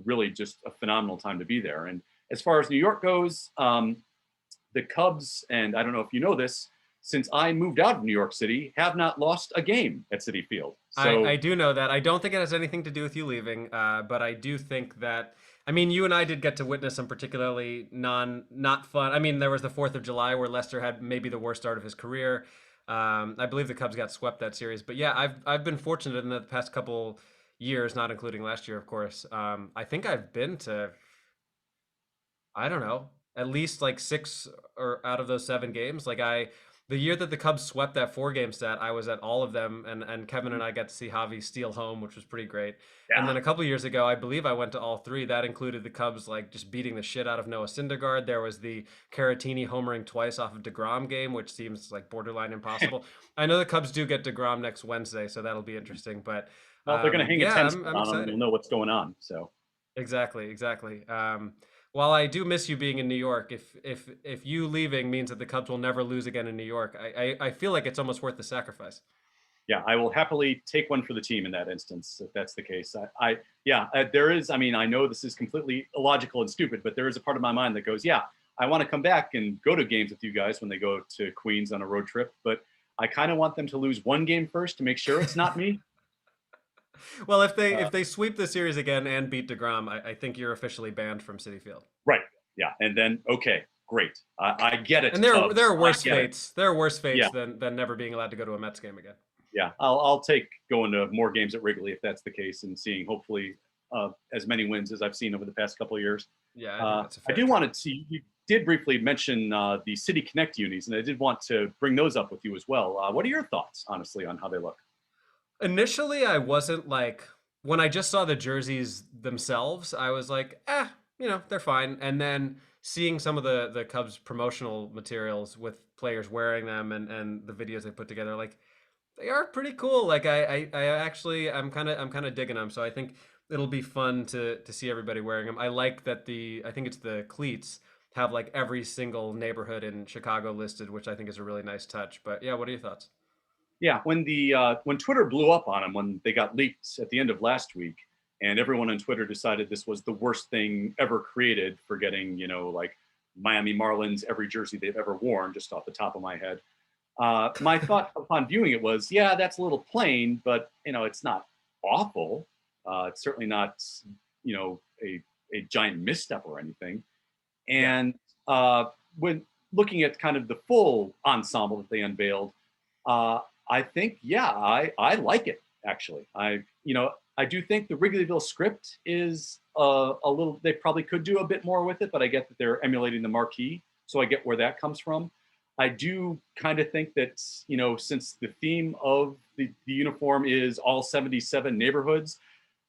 [SPEAKER 2] really just a phenomenal time to be there. And as far as New York goes, the Cubs, and I don't know if you know this, since I moved out of New York City, have not lost a game at Citi Field.
[SPEAKER 1] I
[SPEAKER 2] So
[SPEAKER 1] do know that. I don't think it has anything to do with you leaving, but I do think that. I mean, you and I did get to witness some particularly not fun. I mean, there was the 4th of July where Lester had maybe the worst start of his career. I believe the Cubs got swept that series, but yeah, I've been fortunate in the past couple years, not including last year, of course. I think I've been to, I don't know, at least like six or out of those 7 games. The year that the Cubs swept that 4 game set, I was at all of them, and Kevin and I got to see Javi steal home, which was pretty great. And
[SPEAKER 2] yeah,
[SPEAKER 1] then a couple years ago, I believe I went to all 3. That included the Cubs like just beating the shit out of Noah Syndergaard. There was the Caratini homering twice off of DeGrom game, which seems like borderline impossible. I know the Cubs do get DeGrom next Wednesday, so that'll be interesting. But
[SPEAKER 2] well, they're going to hang a
[SPEAKER 1] yeah,
[SPEAKER 2] 10
[SPEAKER 1] I'm
[SPEAKER 2] on them.
[SPEAKER 1] excited.
[SPEAKER 2] You'll know what's going on. So
[SPEAKER 1] Exactly, exactly. While I do miss you being in New York, if you leaving means that the Cubs will never lose again in New York, I feel like it's almost worth the sacrifice.
[SPEAKER 2] yeah, I will happily take one for the team in that instance if that's the case. Yeah, there is. I mean, I know this is completely illogical and stupid, but there is a part of my mind that goes, yeah, I want to come back and go to games with you guys when they go to Queens on a road trip, but I kind of want them to lose one game first to make sure it's not me.
[SPEAKER 1] Well, if they
[SPEAKER 2] Uh,
[SPEAKER 1] if they sweep the series again and beat Degrom, I think you're officially banned from Citi Field.
[SPEAKER 2] right. Yeah, and then okay, great. I get it,
[SPEAKER 1] And there
[SPEAKER 2] Cubs.
[SPEAKER 1] are
[SPEAKER 2] I
[SPEAKER 1] worse
[SPEAKER 2] get it.
[SPEAKER 1] fates. There are worse
[SPEAKER 2] Yeah,
[SPEAKER 1] fates than never being allowed to go to a Mets game again.
[SPEAKER 2] yeah. I'll take going to more games at Wrigley if that's the case, and seeing hopefully as many wins as I've seen over the past couple of years.
[SPEAKER 1] Yeah, I think that's a
[SPEAKER 2] I
[SPEAKER 1] fair
[SPEAKER 2] do
[SPEAKER 1] trade.
[SPEAKER 2] want to see, you did briefly mention the City Connect unis, and I did want to bring those up with you as well. What are your thoughts, honestly, on how they look?
[SPEAKER 1] Initially, I wasn't like when I just saw the jerseys themselves, I was like, they're fine. And then seeing some of the Cubs promotional materials with players wearing them and the videos they put together, like they are pretty cool. Like I actually I'm kind of digging them. So I think it'll be fun to see everybody wearing them. I like that I think it's the cleats have like every single neighborhood in Chicago listed, which I think is a really nice touch. But yeah, what are your thoughts?
[SPEAKER 2] Yeah, when Twitter blew up on them, when they got leaked at the end of last week, and everyone on Twitter decided this was the worst thing ever created for getting, like Miami Marlins every jersey they've ever worn, just off the top of my head. My thought upon viewing it was, yeah, that's a little plain, but it's not awful. It's certainly not, a giant misstep or anything.
[SPEAKER 1] Yeah.
[SPEAKER 2] And when looking at kind of the full ensemble that they unveiled, uh, I think, yeah, I like it actually. I do think the Wrigleyville script is a little. They probably could do a bit more with it, but I get that they're emulating the marquee, so I get where that comes from. I do kind of think that since the theme of the uniform is all 77 neighborhoods,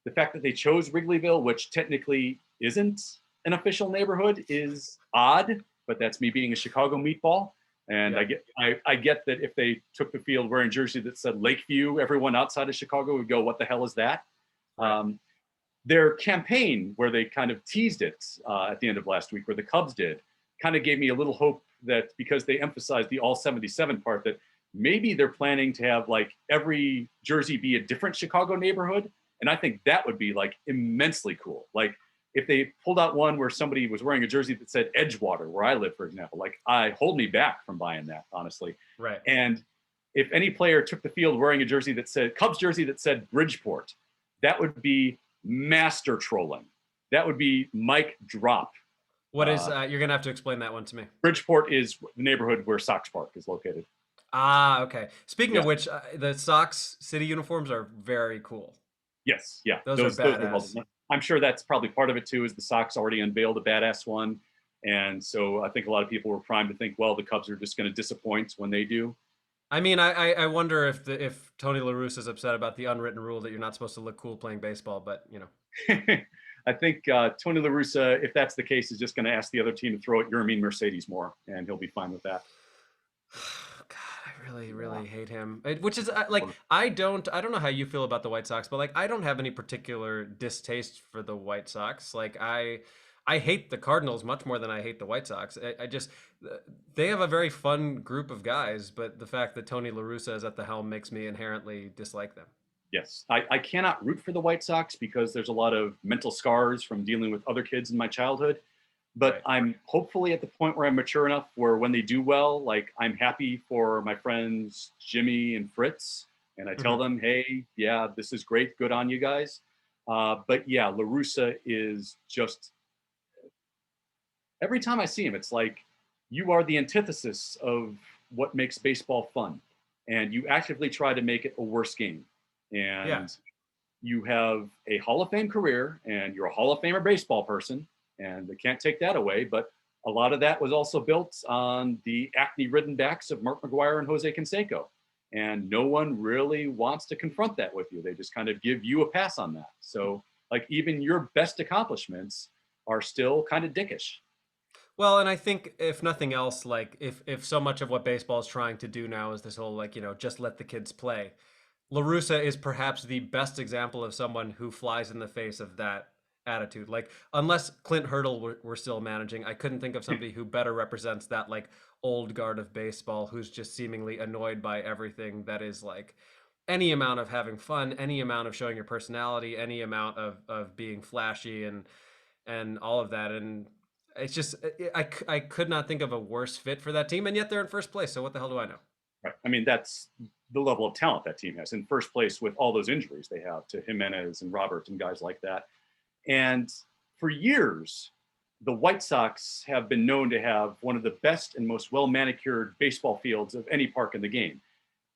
[SPEAKER 2] the fact that they chose Wrigleyville, which technically isn't an official neighborhood, is odd. But that's me being a Chicago meatball, and
[SPEAKER 1] Yeah.
[SPEAKER 2] I get that if they took the field wearing jersey that said Lakeview, everyone outside of Chicago would go, "What the hell is that?"
[SPEAKER 1] Right.
[SPEAKER 2] Um, their campaign, where they kind of teased it at the end of last week, where the Cubs did, kind of gave me a little hope that because they emphasize the all 77 part, that maybe they're planning to have like every jersey be a different Chicago neighborhood. And I think that would be like immensely cool. Like if they pulled out one where somebody was wearing a jersey that said Edgewater, where I live, for example, like I hold me back from buying that, honestly.
[SPEAKER 1] Right.
[SPEAKER 2] And if any player took the field wearing a jersey that said Cubs jersey that said Bridgeport, that would be master trolling. That would be mic drop.
[SPEAKER 1] What is you're gonna have to explain that one to me.
[SPEAKER 2] Bridgeport is the neighborhood where Sox Park is located.
[SPEAKER 1] Ah, okay. Speaking
[SPEAKER 2] Yeah.
[SPEAKER 1] of which, the Sox city uniforms are very cool.
[SPEAKER 2] Yes, yeah,
[SPEAKER 1] Those are badass.
[SPEAKER 2] I'm sure that's probably part of it too. Is the Sox already unveiled a badass one, and so I think a lot of people were primed to think, well, the Cubs are just going to disappoint when they do.
[SPEAKER 1] I mean, I wonder if Tony La Russa is upset about the unwritten rule that you're not supposed to look cool playing baseball, but you know.
[SPEAKER 2] I think Tony La Russa, if that's the case, is just going to ask the other team to throw at Yermin Mercedes more, and he'll be fine with that.
[SPEAKER 1] God, I really hate him. Which is like I don't know how you feel about the White Sox, but like I don't have any particular distaste for the White Sox. Like I hate the Cardinals much more than I hate the White Sox. I just they have a very fun group of guys, but the fact that Tony La Russa is at the helm makes me inherently dislike them.
[SPEAKER 2] Yes, I cannot root for the White Sox because there's a lot of mental scars from dealing with other kids in my childhood. But
[SPEAKER 1] Right.
[SPEAKER 2] I'm hopefully at the point where I'm mature enough where when they do well, like I'm happy for my friends Jimmy and Fritz, and I tell them, hey, yeah, this is great, good on you guys. But yeah, La Russa is just every time I see him, it's like you are the antithesis of what makes baseball fun, and you actively try to make it a worse game.
[SPEAKER 1] Yeah.
[SPEAKER 2] And you have a Hall of Fame career, and you're a Hall of Famer baseball person, and they can't take that away. But a lot of that was also built on the acne-ridden backs of Mark McGwire and Jose Canseco, and no one really wants to confront that with you. They just kind of give you a pass on that. So, like, even your best accomplishments are still kind of dickish.
[SPEAKER 1] Well, and I think if nothing else, like if so much of what baseball is trying to do now is this whole like, you know, just let the kids play. La Russa is perhaps the best example of someone who flies in the face of that attitude. Like, unless Clint Hurdle were still managing, I couldn't think of somebody who better represents that like old guard of baseball who's just seemingly annoyed by everything that is like any amount of having fun, any amount of showing your personality, any amount of being flashy and all of that. And it's just I could not think of a worse fit for that team, and yet they're in first place. So what the hell do I know?
[SPEAKER 2] Right. I mean, that's the level of talent that team has in first place with all those injuries they have to Jimenez and Roberts and guys like that. And for years, the White Sox have been known to have one of the best and most well manicured baseball fields of any park in the game.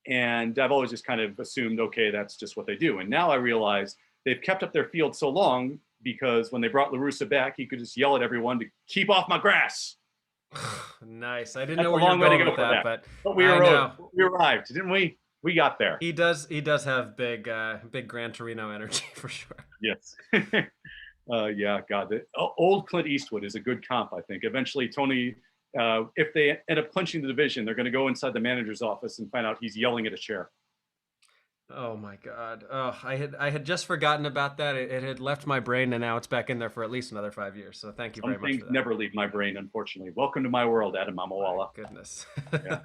[SPEAKER 2] And I've always just kind of assumed, okay, that's just what they do. And now I realize they've kept up their field so long because when they brought La Russa back, he could just yell at everyone to keep off my grass.
[SPEAKER 1] Nice. I didn't
[SPEAKER 2] That's
[SPEAKER 1] know
[SPEAKER 2] a
[SPEAKER 1] where you were
[SPEAKER 2] long way to
[SPEAKER 1] going
[SPEAKER 2] go
[SPEAKER 1] with
[SPEAKER 2] for
[SPEAKER 1] that,
[SPEAKER 2] that.
[SPEAKER 1] but
[SPEAKER 2] But we arrived, didn't we? We got there.
[SPEAKER 1] he does have big Gran Torino energy for sure.
[SPEAKER 2] Yes. Yeah, God. Old Clint Eastwood is a good comp, I think. Eventually, Tony, if they end up clinching the division, they're going to go inside the manager's office and find out he's yelling at a chair.
[SPEAKER 1] Oh my God. Oh, I had just forgotten about that. It had left my brain, and now it's back in there for at least another 5 years. So thank you
[SPEAKER 2] Some
[SPEAKER 1] very much
[SPEAKER 2] things
[SPEAKER 1] for that.
[SPEAKER 2] never leave my brain, unfortunately. Welcome to my world, Adam Amawala.
[SPEAKER 1] Goodness.
[SPEAKER 2] Yeah.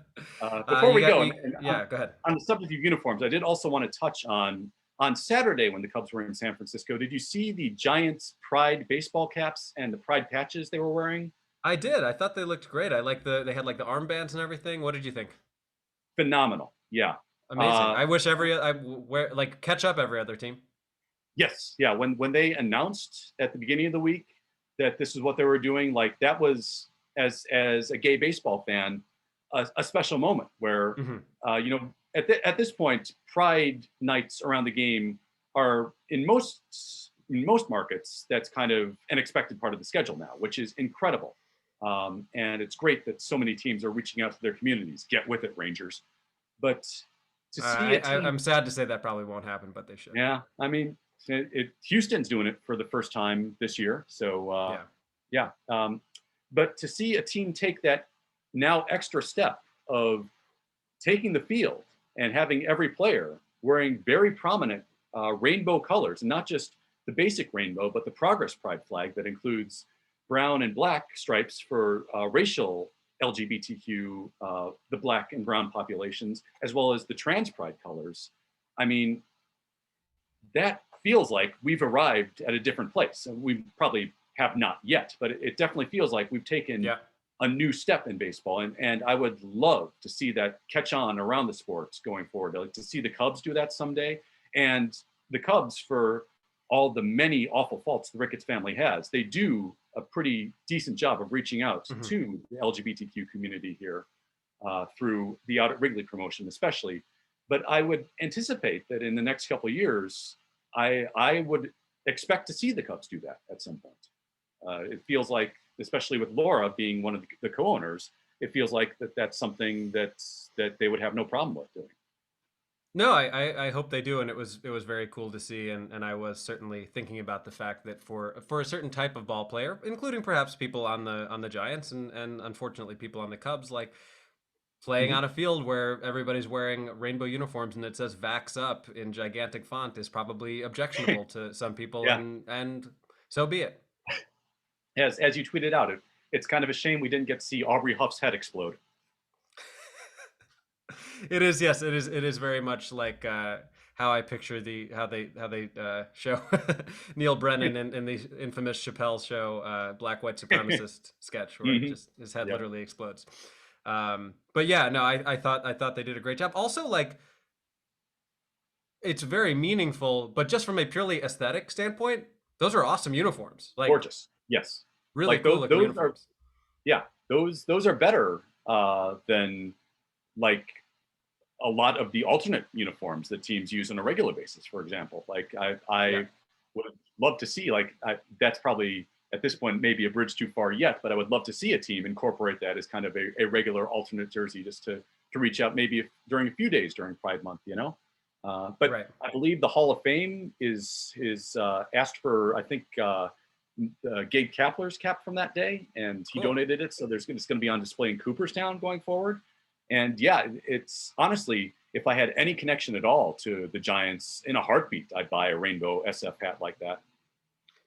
[SPEAKER 2] Before we go,
[SPEAKER 1] yeah, go ahead.
[SPEAKER 2] on the subject of uniforms, I did also want to touch on Saturday when the Cubs were in San Francisco. Did you see the Giants Pride baseball caps and the Pride patches they were wearing?
[SPEAKER 1] I did. I thought they looked great. I like they had like the armbands and everything. What did you think?
[SPEAKER 2] Phenomenal. Yeah.
[SPEAKER 1] Amazing. I wish I wear like catch up every other team.
[SPEAKER 2] Yes. Yeah. When they announced at the beginning of the week that this is what they were doing, like that was as a gay baseball fan, a special moment where you know at this point, Pride nights around the game are in most markets that's kind of an expected part of the schedule now, which is incredible. And it's great that so many teams are reaching out to their communities. Get with it, Rangers. But to see a team,
[SPEAKER 1] I'm sad to say that probably won't happen, but they should.
[SPEAKER 2] yeah, I mean, Houston's doing it for the first time this year. So yeah. But to see a team take that now extra step of taking the field and having every player wearing very prominent rainbow colors, and not just the basic rainbow, but the Progress Pride flag that includes brown and black stripes for racial LGBTQ, the Black and Brown populations, as well as the trans pride colors. I mean, that feels like we've arrived at a different place. And we probably have not yet, but it definitely feels like we've taken
[SPEAKER 1] Yeah.
[SPEAKER 2] a new step in baseball. And I would love to see that catch on around the sports going forward. Like to see the Cubs do that someday. And the Cubs, for all the many awful faults the Ricketts family has, they do a pretty decent job of reaching out
[SPEAKER 1] Mhm.
[SPEAKER 2] to the LGBTQ community here through the Out at Wrigley promotion, especially. But I would anticipate that in the next couple of years, I would expect to see the Cubs do that at some point. It feels like, especially with Laura being one of the co-owners, it feels like that's something that they would have no problem with doing.
[SPEAKER 1] No, I hope they do, and it was very cool to see, and I was certainly thinking about the fact that for a certain type of ball player, including perhaps people on the Giants and unfortunately people on the Cubs, like playing
[SPEAKER 2] Mhm.
[SPEAKER 1] on a field where everybody's wearing rainbow uniforms and it says "Vax Up" in gigantic font is probably objectionable to some people,
[SPEAKER 2] Yeah,
[SPEAKER 1] and so be it.
[SPEAKER 2] as you tweeted out, it's kind of a shame we didn't get to see Aubrey Huff's head explode.
[SPEAKER 1] It is, yes, it is very much like how I picture how they show Neil Brennan in the infamous Chappelle show Black White Supremacist sketch where
[SPEAKER 2] Hmm.
[SPEAKER 1] just his head
[SPEAKER 2] Yeah.
[SPEAKER 1] literally explodes. But yeah, no, I thought they did a great job. Also, like it's very meaningful, but just from a purely aesthetic standpoint, those are awesome uniforms. Like
[SPEAKER 2] Gorgeous. Yes.
[SPEAKER 1] really
[SPEAKER 2] Like
[SPEAKER 1] cool looking
[SPEAKER 2] those are,
[SPEAKER 1] uniforms.
[SPEAKER 2] yeah, those are better than like a lot of the alternate uniforms that teams use on a regular basis. For example, like
[SPEAKER 1] Yeah,
[SPEAKER 2] I would love to see that's probably at this point maybe a bridge too far yet, but I would love to see a team incorporate that as kind of a regular alternate jersey just to reach out maybe during a few days during Pride Month, you know. But
[SPEAKER 1] right.
[SPEAKER 2] I believe the Hall of Fame is asked for, I think, Gabe Kapler's cap from that day, and he
[SPEAKER 1] Cool.
[SPEAKER 2] donated it. So it's going to be on display in Cooperstown going forward. And yeah, it's honestly, if I had any connection at all to the Giants, in a heartbeat, I'd buy a rainbow SF hat like that.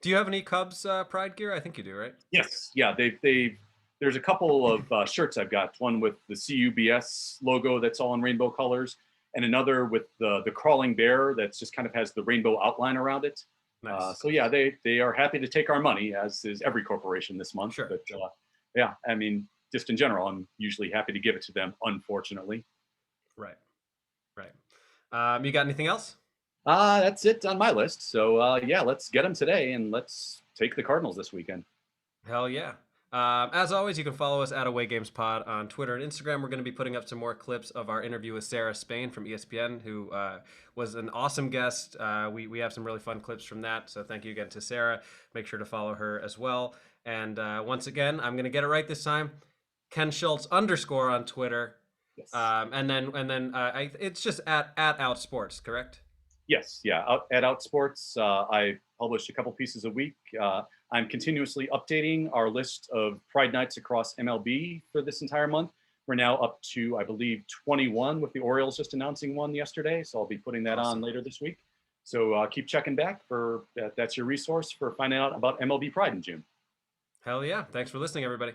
[SPEAKER 1] Do you have any Cubs Pride gear? I think you do, right?
[SPEAKER 2] Yes, yeah, they've there's a couple of shirts I've got. One with the CUBS logo that's all in rainbow colors, and another with the crawling bear that's just kind of has the rainbow outline around it.
[SPEAKER 1] Nice.
[SPEAKER 2] So yeah, they are happy to take our money, as is every corporation this month.
[SPEAKER 1] Sure.
[SPEAKER 2] But yeah, I mean, just in general, I'm usually happy to give it to them. Unfortunately,
[SPEAKER 1] Right. Right. You got anything else?
[SPEAKER 2] that's it on my list. So yeah, let's get them today, and let's take the Cardinals this weekend.
[SPEAKER 1] Hell yeah. As always, you can follow us at Away Games Pod on Twitter and Instagram. We're going to be putting up some more clips of our interview with Sarah Spain from ESPN, who was an awesome guest. We have some really fun clips from that. So thank you again to Sarah. Make sure to follow her as well. And once again, I'm going to get it right this time. Ken Schultz _ on Twitter.
[SPEAKER 2] Yes.
[SPEAKER 1] It's just at Outsports, correct?
[SPEAKER 2] Yes, yeah. At Outsports, I publish a couple pieces a week. I'm continuously updating our list of Pride Nights across MLB for this entire month. We're now up to, I believe, 21, with the Orioles just announcing one yesterday. So I'll be putting that on
[SPEAKER 1] Awesome.
[SPEAKER 2] later this week. So keep checking back for that's your resource for finding out about MLB Pride in June.
[SPEAKER 1] Hell yeah. Thanks for listening, everybody.